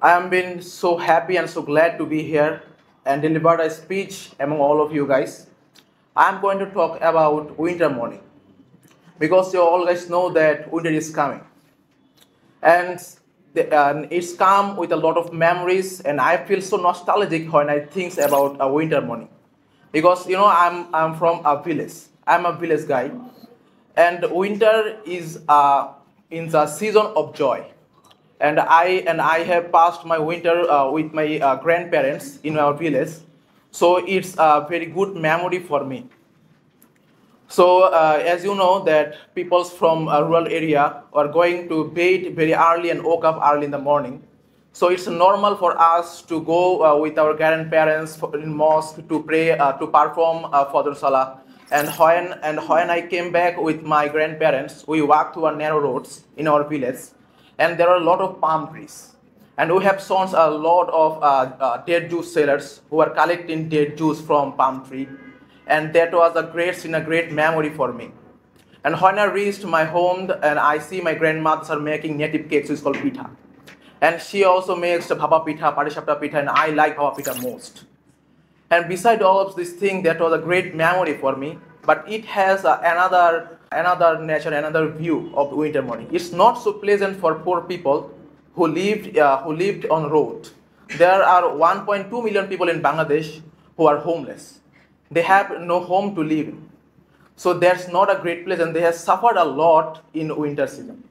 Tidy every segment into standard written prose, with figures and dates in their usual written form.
I am been so happy and so glad to be here and deliver a speech among all of you guys. I am going to talk about winter morning because you all guys know that winter is coming, and it's come with a lot of memories, and I feel so nostalgic when I think about a winter morning because I'm from a village. I'm a village guy, and winter is in the season of joy, and I have passed my winter with my grandparents in our village, so it's a very good memory for me. So as you know that people from a rural area are going to bed very early and woke up early in the morning. So it's normal for us to go with our grandparents in mosque to pray to perform Fajr Salah. And when I came back with my grandparents, we walked through our narrow roads in our village, and there are a lot of palm trees. And we have seen a lot of dead juice sellers who are collecting dead juice from palm tree, and that was a great scene, a great memory for me. And when I reached my home, and I see my grandmothers are making native cakes, which is called pitha, and she also makes the bhaba pitha, parishapta pitha, and I like bhaba pitha most. And beside all of this thing, that was a great memory for me. But it has another nature, another view of winter morning. It's not so pleasant for poor people who lived on road. There are 1.2 million people in Bangladesh who are homeless. They have no home to live in. So that's not a great place, and they have suffered a lot in winter season.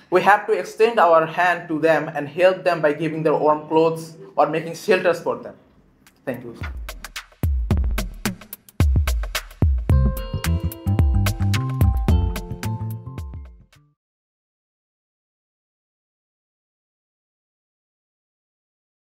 We have to extend our hand to them and help them by giving them warm clothes or making shelters for them. Thank you.